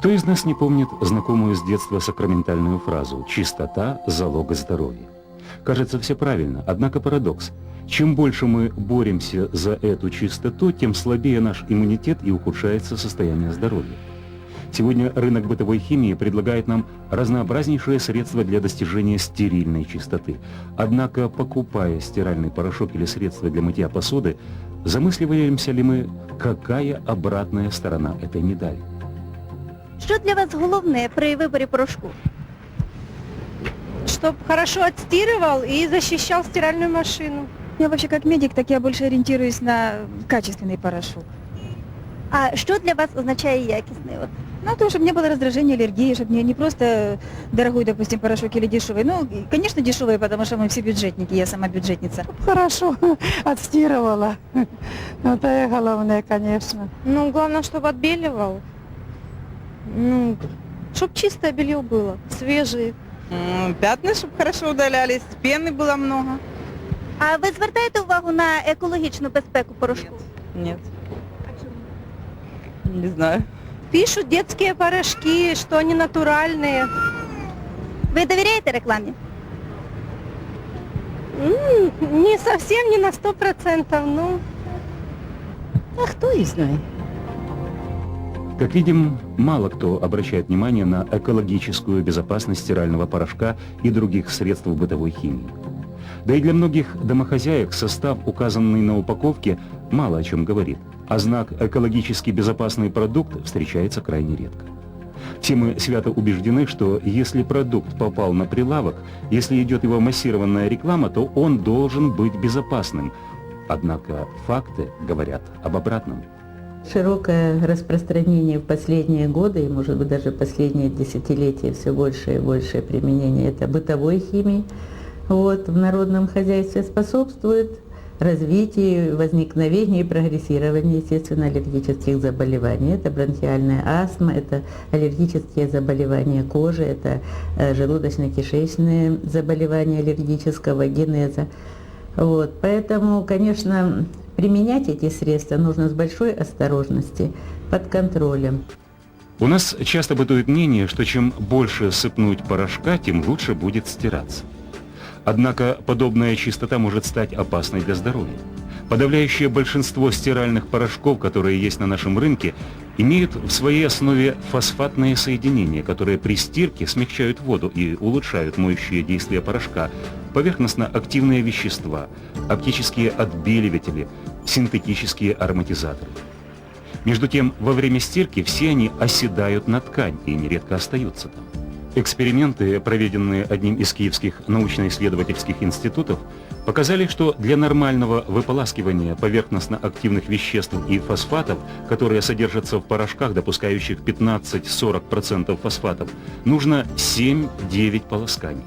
Кто из нас не помнит знакомую с детства сакраментальную фразу «чистота – залог здоровья»? Кажется, все правильно, однако парадокс. Чем больше мы боремся за эту чистоту, тем слабее наш иммунитет и ухудшается состояние здоровья. Сегодня рынок бытовой химии предлагает нам разнообразнейшие средства для достижения стерильной чистоты. Однако, покупая стиральный порошок или средства для мытья посуды, замысливаемся ли мы, какая обратная сторона этой медали? Що для вас головне при виборі порошку? Чтоб хорошо отстирывал и защищал стиральную машину. Я вообще как медик, так я больше ориентируюсь на качественный порошок. А що для вас означає якісний? От? Ну, то, чтобы не было раздражения, аллергии, чтобы не просто дорогой, допустим, порошок или дешевый. Ну, конечно, дешевый, потому что мы все бюджетники, я сама бюджетница. Хорошо отстирывала. Это главное, конечно. Ну, главное, чтобы отбеливал. Ну, чтоб чистое белье было, свежие. Пятна, чтобы хорошо удалялись, пены было много. А ви звертаєте увагу на екологічну безпеку порошку? Нет. Не знаю. Пишут детские порошки, что они натуральные. Ви довіряєте рекламі? Не совсем, не на 100%, ну. А кто и знает. Как видим, мало кто обращает внимание на экологическую безопасность стирального порошка и других средств бытовой химии. Да и для многих домохозяек состав, указанный на упаковке, мало о чем говорит, а знак «экологически безопасный продукт» встречается крайне редко. Все мы свято убеждены, что если продукт попал на прилавок, если идет его массированная реклама, то он должен быть безопасным. Однако факты говорят об обратном. Широкое распространение в последние годы, и, может быть, даже последние десятилетия, все больше и больше применение это бытовой химии в народном хозяйстве способствует развитию, возникновению и прогрессированию, естественно, аллергических заболеваний. Это бронхиальная астма, это аллергические заболевания кожи, это желудочно-кишечные заболевания аллергического генеза. Поэтому, конечно, применять эти средства нужно с большой осторожностью, под контролем. У нас часто бытует мнение, что чем больше сыпнуть порошка, тем лучше будет стираться. Однако подобная чистота может стать опасной для здоровья. Подавляющее большинство стиральных порошков, которые есть на нашем рынке, имеют в своей основе фосфатные соединения, которые при стирке смягчают воду и улучшают моющее действие порошка, поверхностно-активные вещества, оптические отбеливатели, синтетические ароматизаторы. Между тем, во время стирки все они оседают на ткань и нередко остаются там. Эксперименты, проведенные одним из киевских научно-исследовательских институтов, показали, что для нормального выполаскивания поверхностно-активных веществ и фосфатов, которые содержатся в порошках, допускающих 15-40% фосфатов, нужно 7-9 полосканий.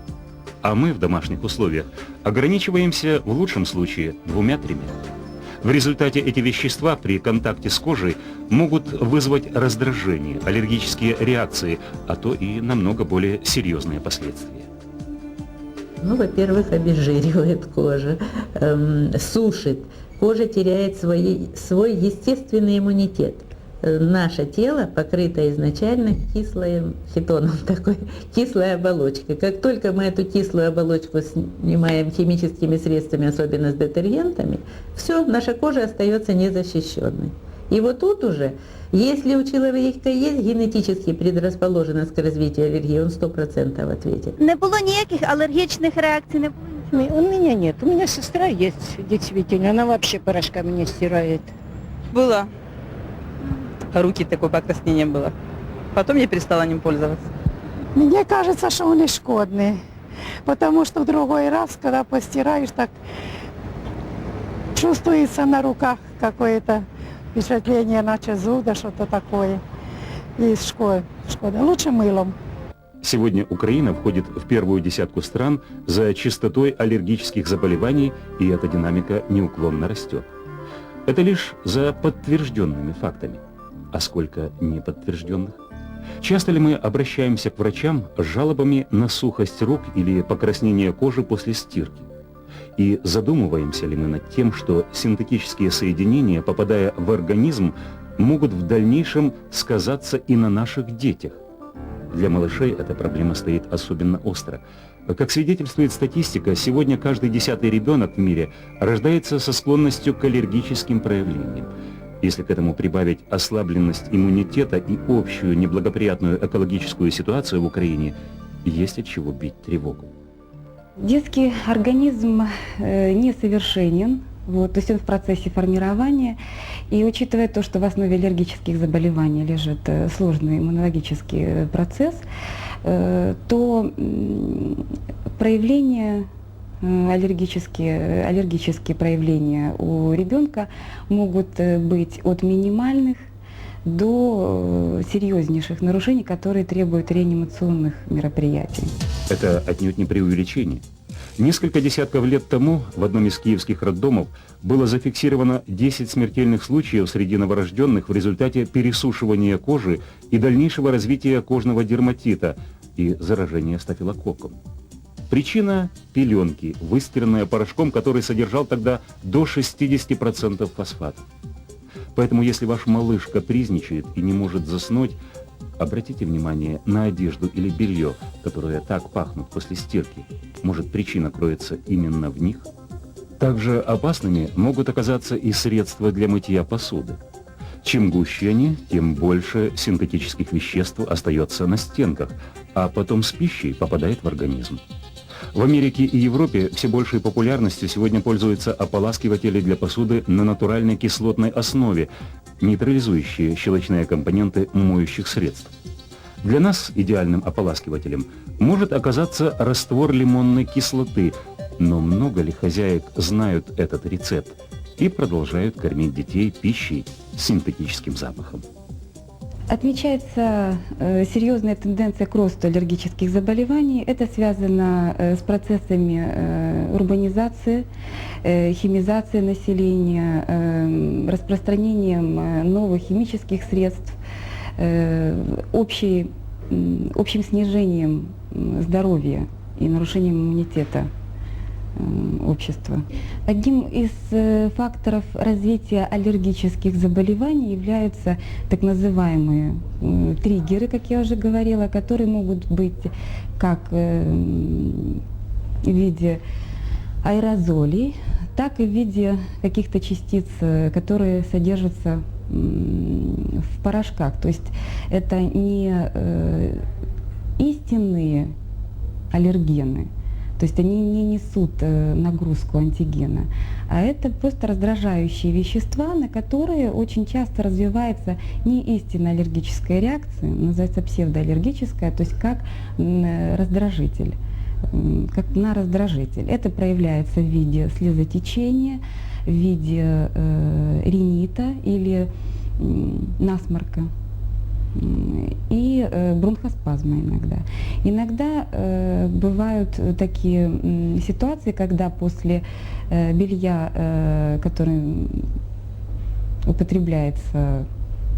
А мы в домашних условиях ограничиваемся в лучшем случае 2-3. В результате эти вещества при контакте с кожей могут вызвать раздражение, аллергические реакции, а то и намного более серьезные последствия. Во-первых, обезжиривает кожу, сушит. Кожа теряет свой естественный иммунитет. Наше тело покрыто изначально кислым хитоном, такой кислой оболочкой. Как только мы эту кислую оболочку снимаем химическими средствами, особенно с детергентами, все, наша кожа остается незащищенной. И тут уже, если у человека есть генетически предрасположенность к развитию аллергии, он 100% ответит. Не було ніяких алергічних реакцій? Не було? У меня нет. У меня сестра есть, действительно. Она вообще порошками не стирает. Было. Руки такое покраснение было. Потом я перестала ним пользоваться. Мне кажется, что он не шкодный. Потому что в другой раз, когда постираешь, так чувствуется на руках какое-то впечатление, наче зуда, что-то такое. И шкода. Лучше мылом. Сегодня Украина входит в первую десятку стран за частотой аллергических заболеваний, и эта динамика неуклонно растет. Это лишь за подтвержденными фактами. А сколько неподтвержденных? Часто ли мы обращаемся к врачам с жалобами на сухость рук или покраснение кожи после стирки? И задумываемся ли мы над тем, что синтетические соединения, попадая в организм, могут в дальнейшем сказаться и на наших детях. Для малышей эта проблема стоит особенно остро. Как свидетельствует статистика, сегодня каждый 10-й ребенок в мире рождается со склонностью к аллергическим проявлениям. Если к этому прибавить ослабленность иммунитета и общую неблагоприятную экологическую ситуацию в Украине, есть от чего бить тревогу. Детский организм несовершенен, то есть он в процессе формирования. И учитывая то, что в основе аллергических заболеваний лежит сложный иммунологический процесс, то проявления аллергические проявления у ребенка могут быть от минимальных до серьезнейших нарушений, которые требуют реанимационных мероприятий. Это отнюдь не преувеличение. Несколько десятков лет тому в одном из киевских роддомов было зафиксировано 10 смертельных случаев среди новорожденных в результате пересушивания кожи и дальнейшего развития кожного дерматита и заражения стафилококком. Причина – пеленки, выстиранная порошком, который содержал тогда до 60% фосфата. Поэтому, если ваш малыш капризничает и не может заснуть, обратите внимание на одежду или белье, которые так пахнут после стирки. Может, причина кроется именно в них? Также опасными могут оказаться и средства для мытья посуды. Чем гуще они, тем больше синтетических веществ остается на стенках, а потом с пищей попадает в организм. В Америке и Европе все большей популярностью сегодня пользуются ополаскиватели для посуды на натуральной кислотной основе, нейтрализующие щелочные компоненты моющих средств. Для нас идеальным ополаскивателем может оказаться раствор лимонной кислоты, но много ли хозяек знают этот рецепт и продолжают кормить детей пищей с синтетическим запахом? Отмечается серьезная тенденция к росту аллергических заболеваний. Это связано с процессами урбанизации, химизации населения, распространением новых химических средств, общим снижением здоровья и нарушением иммунитета общества. Одним из факторов развития аллергических заболеваний являются так называемые триггеры, как я уже говорила, которые могут быть как в виде аэрозолей, так и в виде каких-то частиц, которые содержатся в порошках. То есть это не истинные аллергены, то есть они не несут нагрузку антигена, а это просто раздражающие вещества, на которые очень часто развивается не истинная аллергическая реакция, называется псевдоаллергическая, то есть как раздражитель, как на раздражитель. Это проявляется в виде слезотечения, в виде ринита или насморка и бронхоспазма иногда. Иногда бывают такие ситуации, когда после белья, который употребляется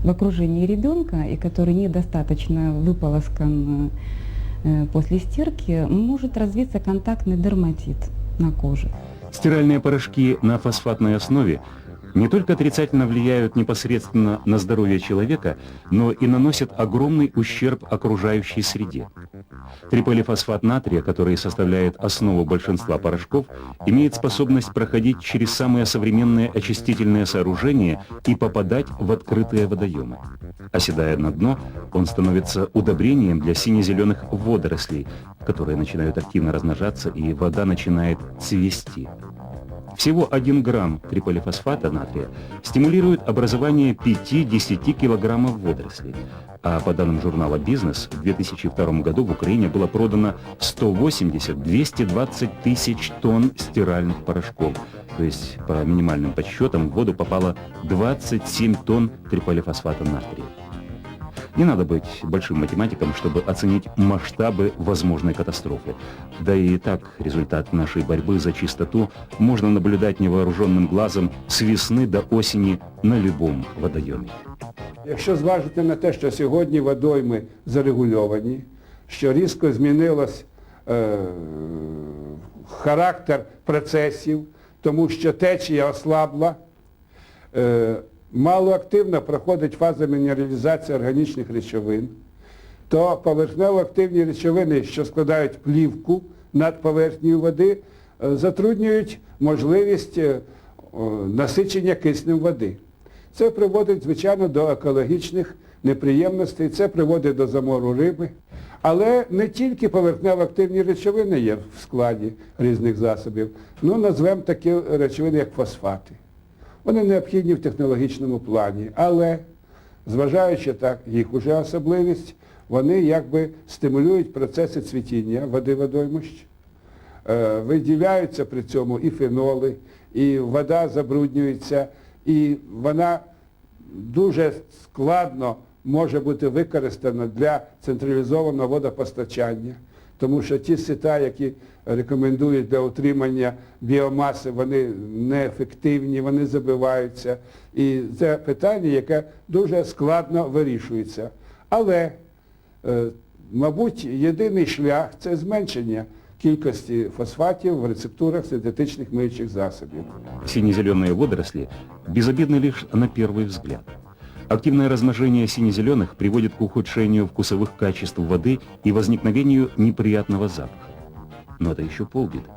в окружении ребенка и который недостаточно выполоскан после стирки, может развиться контактный дерматит на коже. Стиральные порошки на фосфатной основе не только отрицательно влияют непосредственно на здоровье человека, но и наносят огромный ущерб окружающей среде. Триполифосфат натрия, который составляет основу большинства порошков, имеет способность проходить через самые современные очистительные сооружения и попадать в открытые водоемы. Оседая на дно, он становится удобрением для сине-зеленых водорослей, которые начинают активно размножаться, и вода начинает цвести. Всего 1 грамм триполифосфата натрия стимулирует образование 5-10 килограммов водорослей. А по данным журнала «Бизнес», в 2002 году в Украине было продано 180-220 тысяч тонн стиральных порошков. То есть, по минимальным подсчетам, в воду попало 27 тонн триполифосфата натрия. Не надо быть большим математиком, чтобы оценить масштабы возможной катастрофы. Да и так результат нашей борьбы за чистоту можно наблюдать невооруженным глазом с весны до осени на любом водойомі. Якщо зважити на те, що сьогодні водойми зарегульовані, що різко змінилось характер процесів, тому що течія ослабла, малоактивно проходить фаза мінералізації органічних речовин, то поверхнево-активні речовини, що складають плівку над поверхнею води, затруднюють можливість насичення киснем води. Це приводить, звичайно, до екологічних неприємностей, це приводить до замору риби. Але не тільки поверхнево-активні речовини є в складі різних засобів. Назвемо такі речовини, як фосфати. Вони необхідні в технологічному плані, але, зважаючи так, їх уже особливість, вони якби стимулюють процеси цвітіння води водоймищ. Виділяються при цьому і феноли, і вода забруднюється, і вона дуже складно може бути використана для централізованого водопостачання, тому що ті сита, які рекомендують для утримання біомаси, вони неефективні, вони забиваються. І це питання, яке дуже складно вирішується. Але, мабуть, єдиний шлях – це зменшення кількости фосфатів в рецептурах синтетичных мыющих засобов. Сине-зеленые водоросли безобидны лишь на первый взгляд. Активное размножение сине-зеленых приводит к ухудшению вкусовых качеств воды и возникновению неприятного запаха. Но это еще полбеды.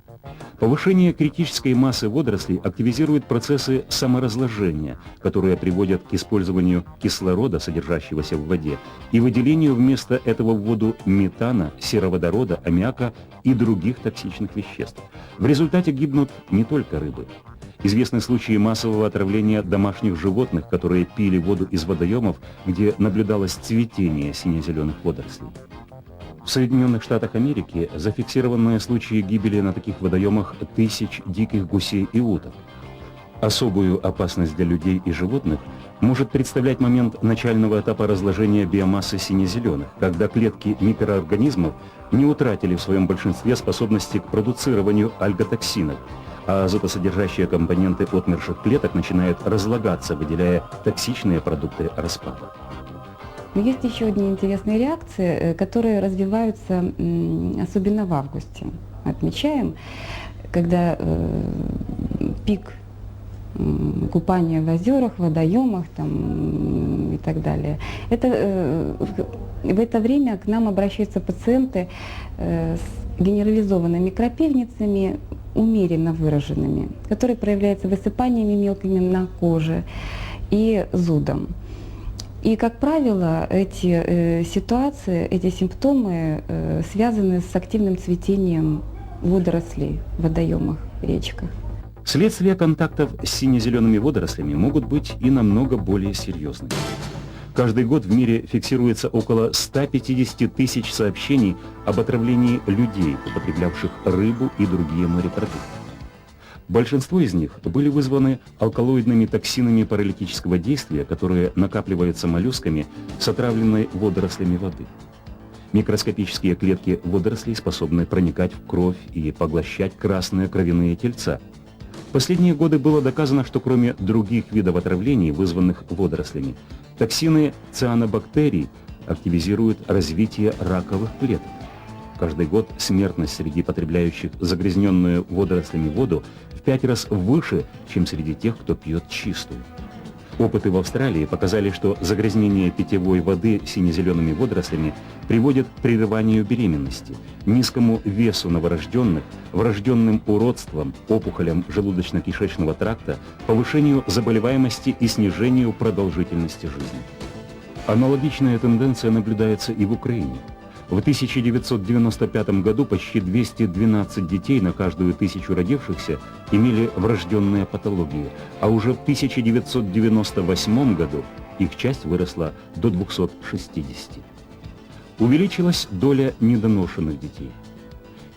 Повышение критической массы водорослей активизирует процессы саморазложения, которые приводят к использованию кислорода, содержащегося в воде, и выделению вместо этого в воду метана, сероводорода, аммиака и других токсичных веществ. В результате гибнут не только рыбы. Известны случаи массового отравления домашних животных, которые пили воду из водоемов, где наблюдалось цветение сине-зеленых водорослей. В Соединенных Штатах Америки зафиксированы случаи гибели на таких водоемах тысяч диких гусей и уток. Особую опасность для людей и животных может представлять момент начального этапа разложения биомассы сине-зеленых, когда клетки микроорганизмов не утратили в своем большинстве способности к продуцированию альготоксинов, а азотосодержащие компоненты отмерших клеток начинают разлагаться, выделяя токсичные продукты распада. Но есть еще одни интересные реакции, которые развиваются особенно в августе. Отмечаем, когда пик купания в озерах, водоемах и так далее. В это время к нам обращаются пациенты с генерализованными микропельницами, умеренно выраженными, которые проявляются высыпаниями мелкими на коже и зудом. И, как правило, эти ситуации, эти симптомы связаны с активным цветением водорослей в водоемах, речках. Следствия контактов с сине-зелеными водорослями могут быть и намного более серьезными. Каждый год в мире фиксируется около 150 тысяч сообщений об отравлении людей, употреблявших рыбу и другие морепродукты. Большинство из них были вызваны алкалоидными токсинами паралитического действия, которые накапливаются моллюсками с отравленной водорослями воды. Микроскопические клетки водорослей способны проникать в кровь и поглощать красные кровяные тельца. В последние годы было доказано, что кроме других видов отравлений, вызванных водорослями, токсины цианобактерий активизируют развитие раковых клеток. Каждый год смертность среди потребляющих загрязненную водорослями воду в 5 раз выше, чем среди тех, кто пьет чистую. Опыты в Австралии показали, что загрязнение питьевой воды сине-зелеными водорослями приводит к прерыванию беременности, низкому весу новорожденных, врожденным уродствам, опухолям желудочно-кишечного тракта, повышению заболеваемости и снижению продолжительности жизни. Аналогичная тенденция наблюдается и в Украине. В 1995 году почти 212 детей на каждую 1000 родившихся имели врожденные патологии, а уже в 1998 году их часть выросла до 260. Увеличилась доля недоношенных детей.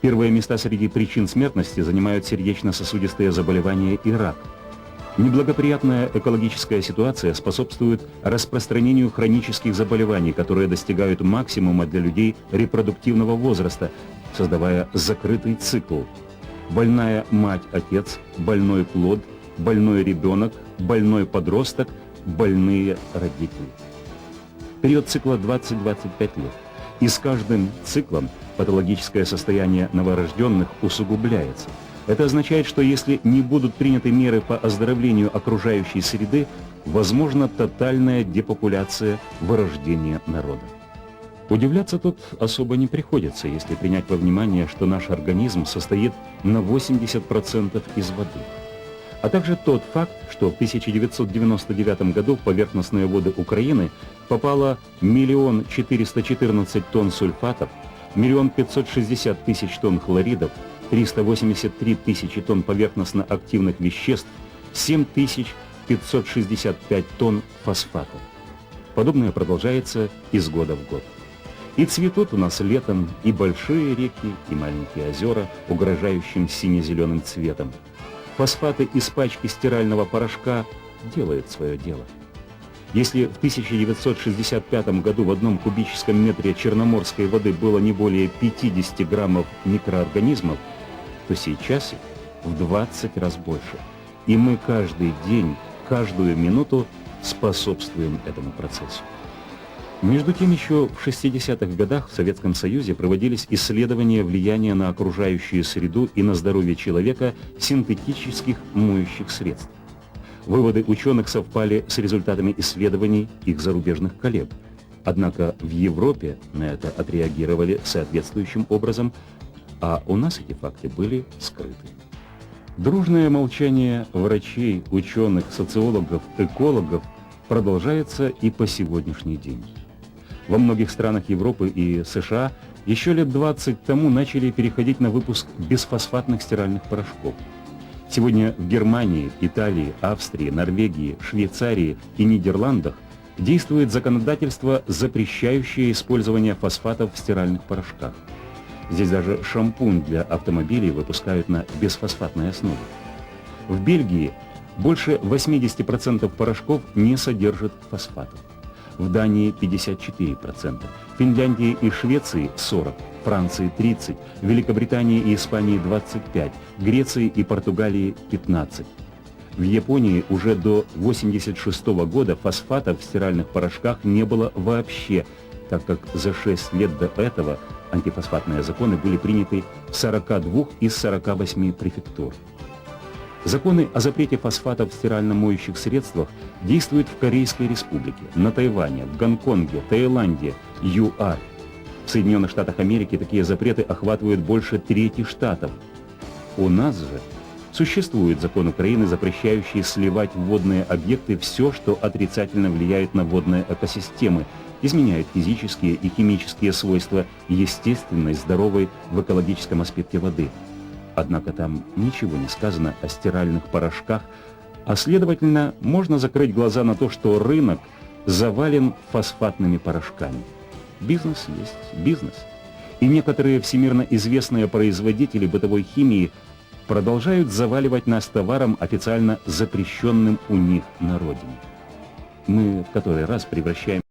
Первые места среди причин смертности занимают сердечно-сосудистые заболевания и рак. Неблагоприятная экологическая ситуация способствует распространению хронических заболеваний, которые достигают максимума для людей репродуктивного возраста, создавая закрытый цикл. Больная мать-отец, больной плод, больной ребенок, больной подросток, больные родители. Период цикла 20-25 лет. И с каждым циклом патологическое состояние новорожденных усугубляется. Это означает, что если не будут приняты меры по оздоровлению окружающей среды, возможна тотальная депопуляция, вырождение народа. Удивляться тут особо не приходится, если принять во внимание, что наш организм состоит на 80% из воды. А также тот факт, что в 1999 году в поверхностные воды Украины попало 1 414 тонн сульфатов, 1 560 000 тонн хлоридов, 383 тысячи тонн поверхностно активных веществ, 7 565 тонн фосфатов. Подобное продолжается из года в год. И цветут у нас летом и большие реки, и маленькие озера, угрожающим сине-зеленым цветом. Фосфаты из пачки стирального порошка делают свое дело. Если в 1965 году в одном кубическом метре черноморской воды было не более 50 граммов микроорганизмов, то сейчас их в 20 раз больше. И мы каждый день, каждую минуту способствуем этому процессу. Между тем, еще в 60-х годах в Советском Союзе проводились исследования влияния на окружающую среду и на здоровье человека синтетических моющих средств. Выводы ученых совпали с результатами исследований их зарубежных коллег. Однако в Европе на это отреагировали соответствующим образом, а у нас эти факты были скрыты. Дружное молчание врачей, ученых, социологов, экологов продолжается и по сегодняшний день. Во многих странах Европы и США еще лет 20 тому начали переходить на выпуск бесфосфатных стиральных порошков. Сегодня в Германии, Италии, Австрии, Норвегии, Швейцарии и Нидерландах действует законодательство, запрещающее использование фосфатов в стиральных порошках. Здесь даже шампунь для автомобилей выпускают на бесфосфатной основе. В Бельгии больше 80% порошков не содержат фосфатов. В Дании 54%, в Финляндии и Швеции 40%, Франции 30%, в Великобритании и Испании 25%, Греции и Португалии 15%. В Японии уже до 1986 года фосфатов в стиральных порошках не было вообще, так как за 6 лет до этого антифосфатные законы были приняты в 42 из 48 префектур. Законы о запрете фосфатов в стирально-моющих средствах действуют в Корейской Республике, на Тайване, в Гонконге, Таиланде, ЮАР. В Соединенных Штатах Америки такие запреты охватывают больше трети штатов. У нас же существует закон Украины, запрещающий сливать в водные объекты все, что отрицательно влияет на водные экосистемы, изменяет физические и химические свойства естественной, здоровой в экологическом аспекте воды. Однако там ничего не сказано о стиральных порошках, а следовательно, можно закрыть глаза на то, что рынок завален фосфатными порошками. Бизнес есть бизнес. И некоторые всемирно известные производители бытовой химии продолжают заваливать нас товаром, официально запрещенным у них на родине. Мы в который раз превращаем